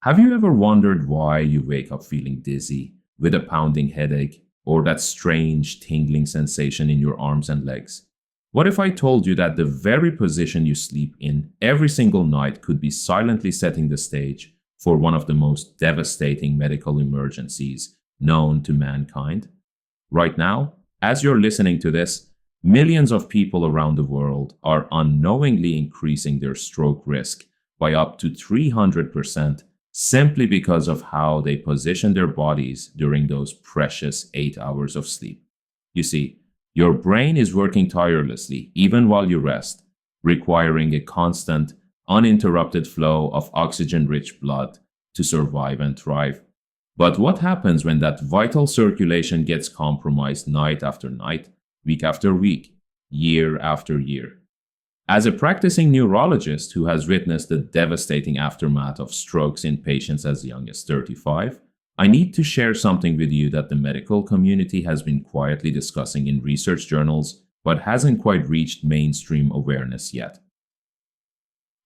Have you ever wondered why you wake up feeling dizzy, with a pounding headache, or that strange tingling sensation in your arms and legs? What if I told you that the very position you sleep in every single night could be silently setting the stage for one of the most devastating medical emergencies known to mankind? Right now, as you're listening to this, millions of people around the world are unknowingly increasing their stroke risk by up to 300% simply because of how they position their bodies during those precious 8 hours of sleep. You see, your brain is working tirelessly even while you rest, requiring a constant, uninterrupted flow of oxygen rich blood to survive and thrive. But what happens when that vital circulation gets compromised night after night, week after week, year after year? As a practicing neurologist who has witnessed the devastating aftermath of strokes in patients as young as 35, I need to share something with you that the medical community has been quietly discussing in research journals but hasn't quite reached mainstream awareness yet.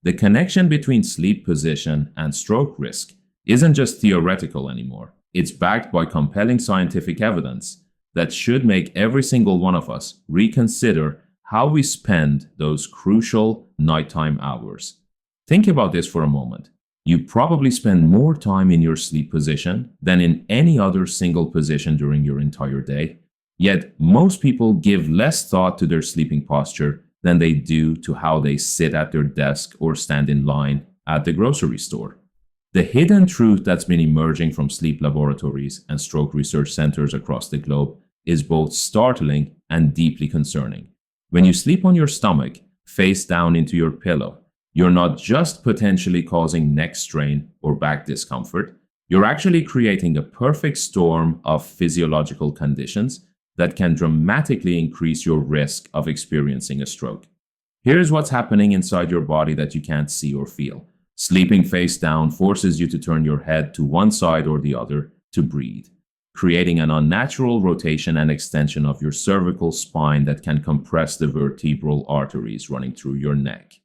The connection between sleep position and stroke risk isn't just theoretical anymore. It's backed by compelling scientific evidence that should make every single one of us reconsider how we spend those crucial nighttime hours. Think about this for a moment. You probably spend more time in your sleep position than in any other single position during your entire day. Yet, most people give less thought to their sleeping posture than they do to how they sit at their desk or stand in line at the grocery store. The hidden truth that's been emerging from sleep laboratories and stroke research centers across the globe is both startling and deeply concerning. When you sleep on your stomach, face down into your pillow, you're not just potentially causing neck strain or back discomfort, you're actually creating a perfect storm of physiological conditions that can dramatically increase your risk of experiencing a stroke. Here's what's happening inside your body that you can't see or feel. Sleeping face down forces you to turn your head to one side or the other to breathe, creating an unnatural rotation and extension of your cervical spine that can compress the vertebral arteries running through your neck.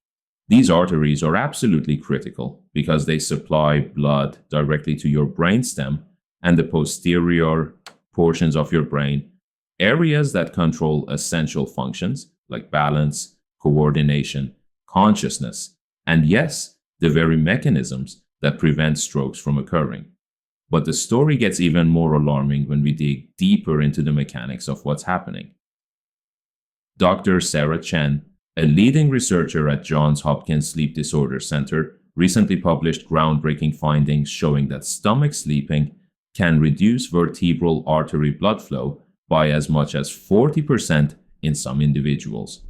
These arteries are absolutely critical because they supply blood directly to your brainstem and the posterior portions of your brain, areas that control essential functions like balance, coordination, consciousness, and yes, the very mechanisms that prevent strokes from occurring. But the story gets even more alarming when we dig deeper into the mechanics of what's happening. Dr. Sarah Chen, a leading researcher at Johns Hopkins Sleep Disorder Center, recently published groundbreaking findings showing that stomach sleeping can reduce vertebral artery blood flow by as much as 40% in some individuals.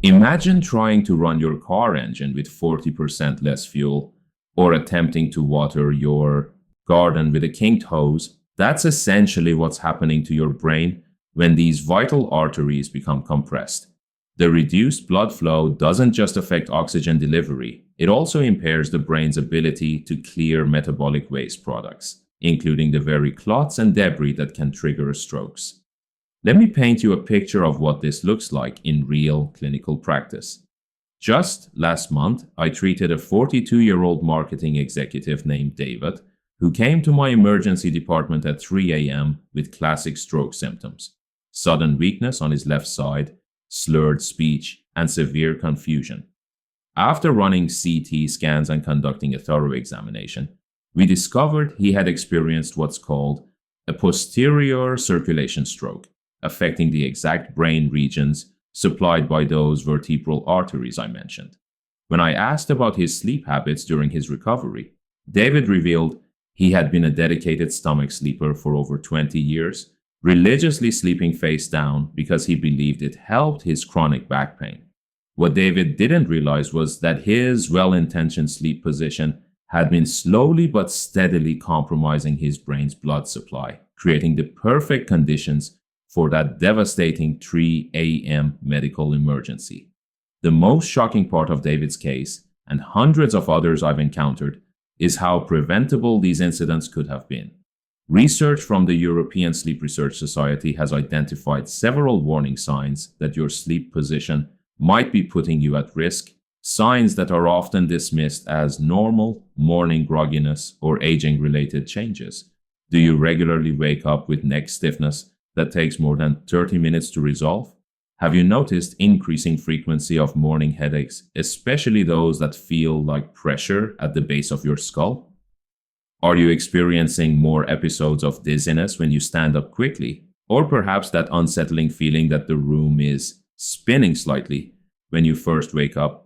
Imagine trying to run your car engine with 40% less fuel, or attempting to water your garden with a kinked hose. That's essentially what's happening to your brain when these vital arteries become compressed. The reduced blood flow doesn't just affect oxygen delivery, it also impairs the brain's ability to clear metabolic waste products, including the very clots and debris that can trigger strokes. Let me paint you a picture of what this looks like in real clinical practice. Just last month, I treated a 42-year-old marketing executive named David, who came to my emergency department at 3 a.m. with classic stroke symptoms: sudden weakness on his left side, slurred speech, and severe confusion. After running CT scans and conducting a thorough examination, we discovered he had experienced what's called a posterior circulation stroke, affecting the exact brain regions supplied by those vertebral arteries I mentioned. When I asked about his sleep habits during his recovery, David revealed he had been a dedicated stomach sleeper for over 20 years, religiously sleeping face down because he believed it helped his chronic back pain. What David didn't realize was that his well-intentioned sleep position had been slowly but steadily compromising his brain's blood supply, creating the perfect conditions for that devastating 3 a.m. medical emergency. The most shocking part of David's case, and hundreds of others I've encountered, is how preventable these incidents could have been. Research from the European Sleep Research Society has identified several warning signs that your sleep position might be putting you at risk, signs that are often dismissed as normal morning grogginess or aging-related changes. Do you regularly wake up with neck stiffness that takes more than 30 minutes to resolve? Have you noticed increasing frequency of morning headaches, especially those that feel like pressure at the base of your skull? Are you experiencing more episodes of dizziness when you stand up quickly? Or perhaps that unsettling feeling that the room is spinning slightly when you first wake up?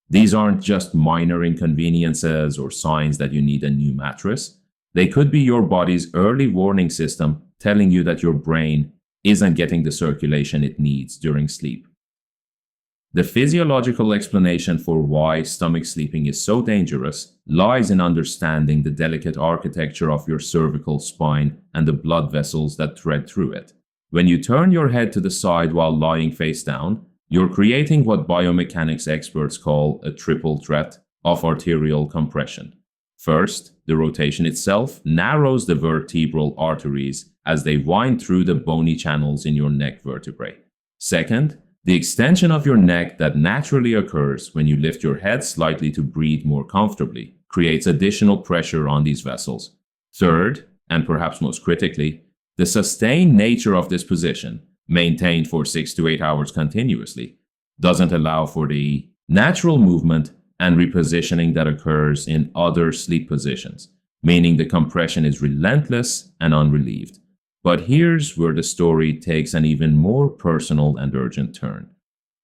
These aren't just minor inconveniences or signs that you need a new mattress. They could be your body's early warning system telling you that your brain isn't getting the circulation it needs during sleep. The physiological explanation for why stomach sleeping is so dangerous lies in understanding the delicate architecture of your cervical spine and the blood vessels that thread through it. When you turn your head to the side while lying face down, you're creating what biomechanics experts call a triple threat of arterial compression. First, the rotation itself narrows the vertebral arteries as they wind through the bony channels in your neck vertebrae. Second, the extension of your neck that naturally occurs when you lift your head slightly to breathe more comfortably creates additional pressure on these vessels. Third, and perhaps most critically, the sustained nature of this position, maintained for 6 to 8 hours continuously, doesn't allow for the natural movement and repositioning that occurs in other sleep positions, meaning the compression is relentless and unrelieved. But here's where the story takes an even more personal and urgent turn.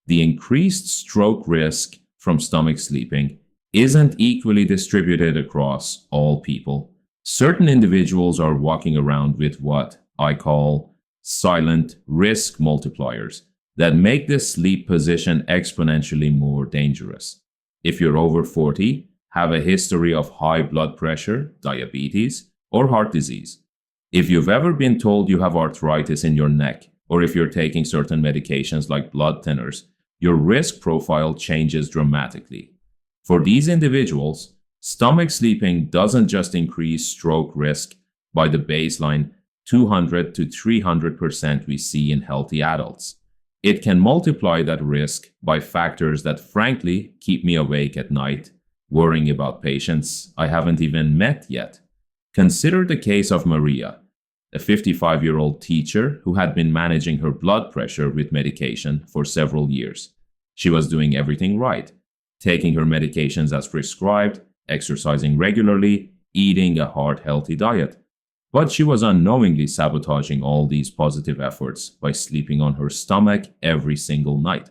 The increased stroke risk from stomach sleeping isn't equally distributed across all people. Certain individuals are walking around with what I call silent risk multipliers that make this sleep position exponentially more dangerous. If you're over 40, have a history of high blood pressure, diabetes, or heart disease. If you've ever been told you have arthritis in your neck, or if you're taking certain medications like blood thinners, your risk profile changes dramatically. For these individuals, stomach sleeping doesn't just increase stroke risk by the baseline 200 to 300% we see in healthy adults. It can multiply that risk by factors that frankly keep me awake at night, worrying about patients I haven't even met yet. Consider the case of Maria, a 55-year-old teacher who had been managing her blood pressure with medication for several years. She was doing everything right, taking her medications as prescribed, exercising regularly, eating a heart-healthy diet. But she was unknowingly sabotaging all these positive efforts by sleeping on her stomach every single night.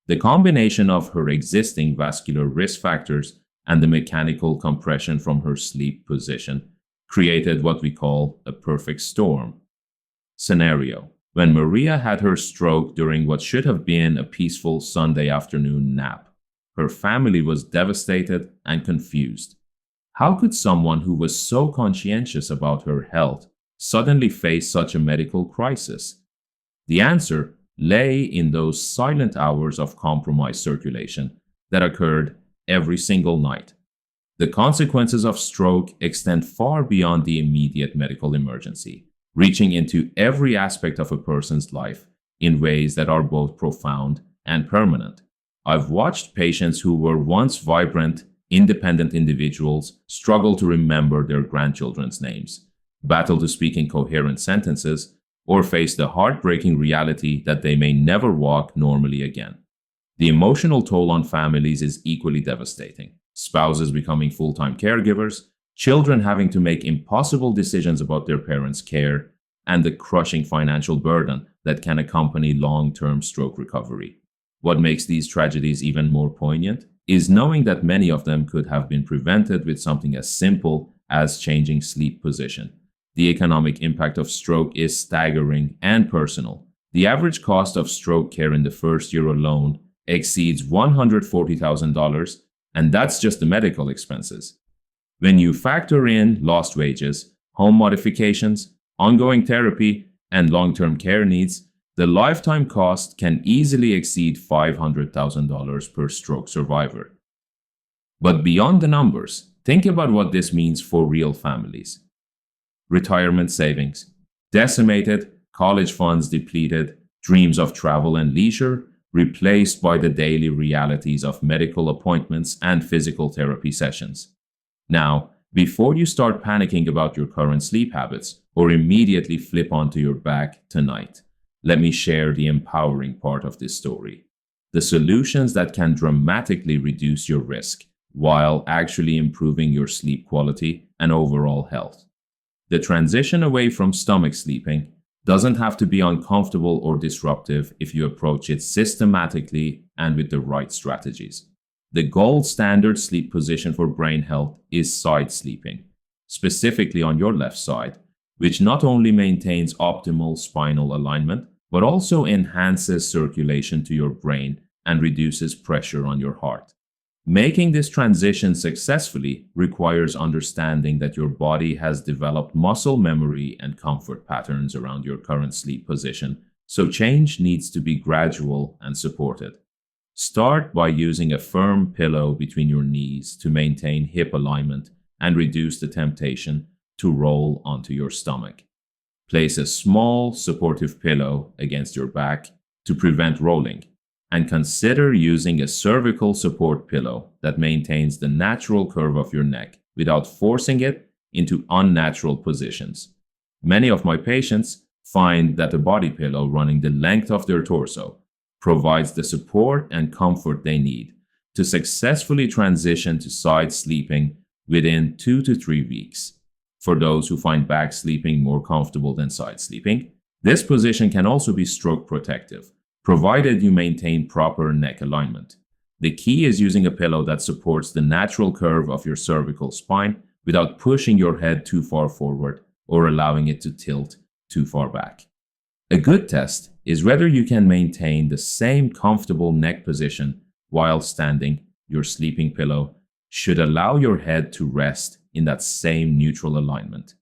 The combination of her existing vascular risk factors and the mechanical compression from her sleep position created what we call a perfect storm. Scenario: when Maria had her stroke during what should have been a peaceful Sunday afternoon nap, her family was devastated and confused. How could someone who was so conscientious about her health suddenly face such a medical crisis? The answer lay in those silent hours of compromised circulation that occurred every single night. The consequences of stroke extend far beyond the immediate medical emergency, reaching into every aspect of a person's life in ways that are both profound and permanent. I've watched patients who were once vibrant, independent individuals struggle to remember their grandchildren's names, battle to speak in coherent sentences, or face the heartbreaking reality that they may never walk normally again. The emotional toll on families is equally devastating. Spouses becoming full-time caregivers, children having to make impossible decisions about their parents' care, and the crushing financial burden that can accompany long-term stroke recovery. What makes these tragedies even more poignant is knowing that many of them could have been prevented with something as simple as changing sleep position. The economic impact of stroke is staggering and personal. The average cost of stroke care in the first year alone exceeds $140,000, and that's just the medical expenses. When you factor in lost wages, home modifications, ongoing therapy, and long-term care needs, the lifetime cost can easily exceed $500,000 per stroke survivor. But beyond the numbers, think about what this means for real families. Retirement savings decimated, college funds depleted, dreams of travel and leisure replaced by the daily realities of medical appointments and physical therapy sessions. Now, before you start panicking about your current sleep habits or immediately flip onto your back tonight, let me share the empowering part of this story. The solutions that can dramatically reduce your risk while actually improving your sleep quality and overall health. The transition away from stomach sleeping doesn't have to be uncomfortable or disruptive if you approach it systematically and with the right strategies. The gold standard sleep position for brain health is side sleeping, specifically on your left side, which not only maintains optimal spinal alignment, but also enhances circulation to your brain and reduces pressure on your heart. Making this transition successfully requires understanding that your body has developed muscle memory and comfort patterns around your current sleep position, so change needs to be gradual and supported. Start by using a firm pillow between your knees to maintain hip alignment and reduce the temptation to roll onto your stomach. Place a small, supportive pillow against your back to prevent rolling, and consider using a cervical support pillow that maintains the natural curve of your neck without forcing it into unnatural positions. Many of my patients find that a body pillow running the length of their torso provides the support and comfort they need to successfully transition to side sleeping within 2 to 3 weeks. For those who find back sleeping more comfortable than side sleeping, this position can also be stroke protective, provided you maintain proper neck alignment. The key is using a pillow that supports the natural curve of your cervical spine without pushing your head too far forward or allowing it to tilt too far back. A good test is whether you can maintain the same comfortable neck position while standing. Your sleeping pillow should allow your head to rest in that same neutral alignment.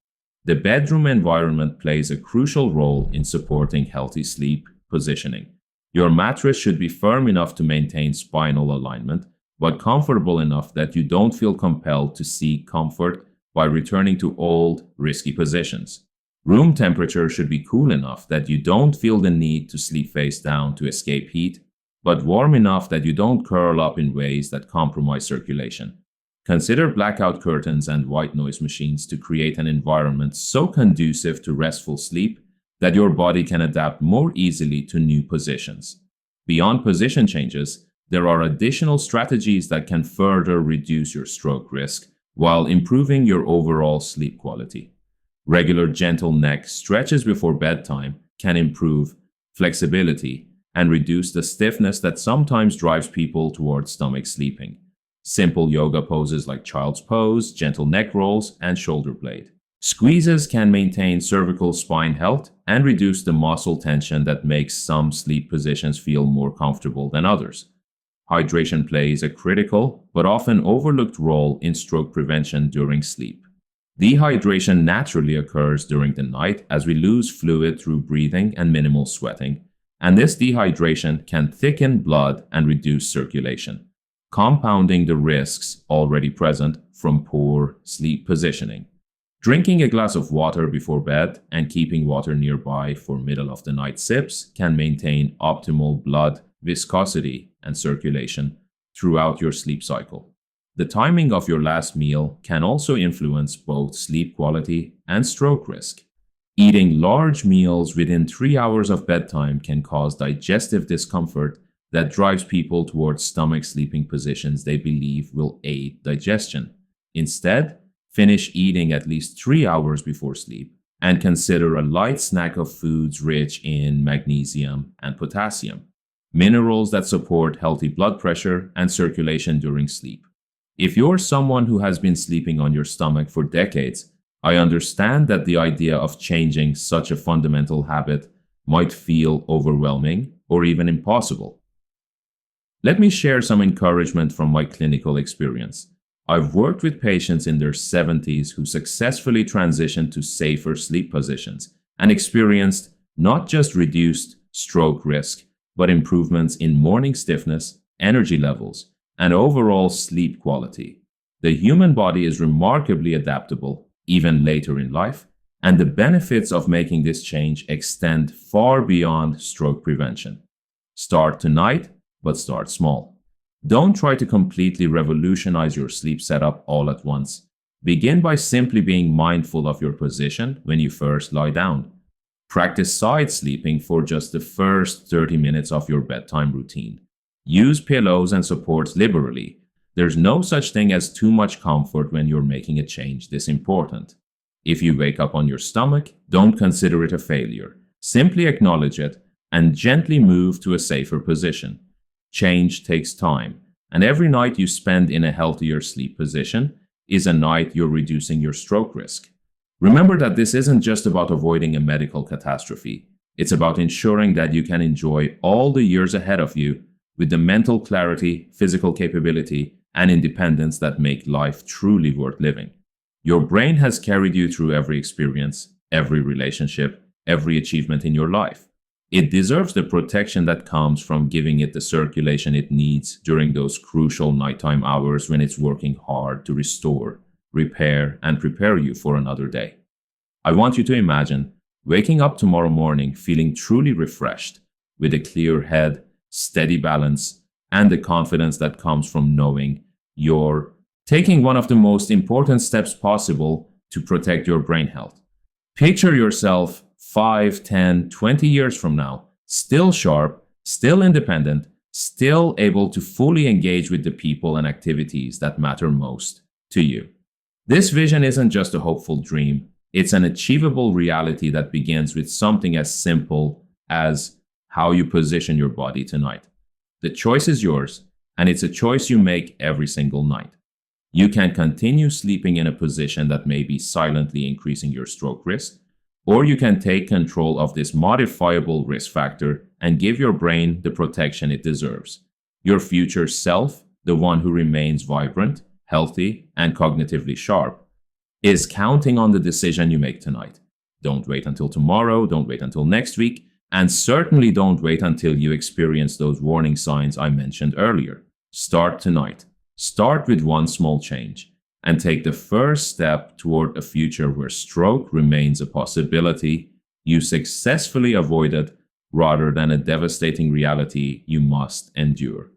The bedroom environment plays a crucial role in supporting healthy sleep positioning. Your mattress should be firm enough to maintain spinal alignment, but comfortable enough that you don't feel compelled to seek comfort by returning to old, risky positions. Room temperature should be cool enough that you don't feel the need to sleep face down to escape heat, but warm enough that you don't curl up in ways that compromise circulation. Consider blackout curtains and white noise machines to create an environment so conducive to restful sleep that your body can adapt more easily to new positions. Beyond position changes, there are additional strategies that can further reduce your stroke risk while improving your overall sleep quality. Regular gentle neck stretches before bedtime can improve flexibility and reduce the stiffness that sometimes drives people towards stomach sleeping. Simple yoga poses like child's pose, gentle neck rolls, and shoulder blade. Squeezes can maintain cervical spine health and reduce the muscle tension that makes some sleep positions feel more comfortable than others. Hydration plays a critical but often overlooked role in stroke prevention during sleep. Dehydration naturally occurs during the night as we lose fluid through breathing and minimal sweating, and this dehydration can thicken blood and reduce circulation, compounding the risks already present from poor sleep positioning. Drinking a glass of water before bed and keeping water nearby for middle-of-the-night sips can maintain optimal blood viscosity and circulation throughout your sleep cycle. The timing of your last meal can also influence both sleep quality and stroke risk. Eating large meals within 3 hours of bedtime can cause digestive discomfort that drives people towards stomach sleeping positions they believe will aid digestion. Instead, finish eating at least 3 hours before sleep and consider a light snack of foods rich in magnesium and potassium, minerals that support healthy blood pressure and circulation during sleep. If you're someone who has been sleeping on your stomach for decades, I understand that the idea of changing such a fundamental habit might feel overwhelming or even impossible. Let me share some encouragement from my clinical experience. I've worked with patients in their 70s who successfully transitioned to safer sleep positions and experienced not just reduced stroke risk, but improvements in morning stiffness, energy levels, and overall sleep quality. The human body is remarkably adaptable, even later in life, and the benefits of making this change extend far beyond stroke prevention. Start tonight, but start small. Don't try to completely revolutionize your sleep setup all at once. Begin by simply being mindful of your position when you first lie down. Practice side sleeping for just the first 30 minutes of your bedtime routine. Use pillows and supports liberally. There's no such thing as too much comfort when you're making a change this important. If you wake up on your stomach, don't consider it a failure. Simply acknowledge it and gently move to a safer position. Change takes time, and every night you spend in a healthier sleep position is a night you're reducing your stroke risk. Remember that this isn't just about avoiding a medical catastrophe. It's about ensuring that you can enjoy all the years ahead of you with the mental clarity, physical capability, and independence that make life truly worth living. Your brain has carried you through every experience, every relationship, every achievement in your life. It deserves the protection that comes from giving it the circulation it needs during those crucial nighttime hours when it's working hard to restore, repair, and prepare you for another day. I want you to imagine waking up tomorrow morning feeling truly refreshed, with a clear head, steady balance, and the confidence that comes from knowing you're taking one of the most important steps possible to protect your brain health. Picture yourself 5, 10, 20 years from now, still sharp, still independent, still able to fully engage with the people and activities that matter most to you. This vision isn't just a hopeful dream, it's an achievable reality that begins with something as simple as how you position your body tonight. The choice is yours, and it's a choice you make every single night. You can continue sleeping in a position that may be silently increasing your stroke risk, or you can take control of this modifiable risk factor and give your brain the protection it deserves. Your future self, the one who remains vibrant, healthy, and cognitively sharp, is counting on the decision you make tonight. Don't wait until tomorrow, don't wait until next week, and certainly don't wait until you experience those warning signs I mentioned earlier. Start tonight. Start with one small change and take the first step toward a future where stroke remains a possibility you successfully avoided rather than a devastating reality you must endure.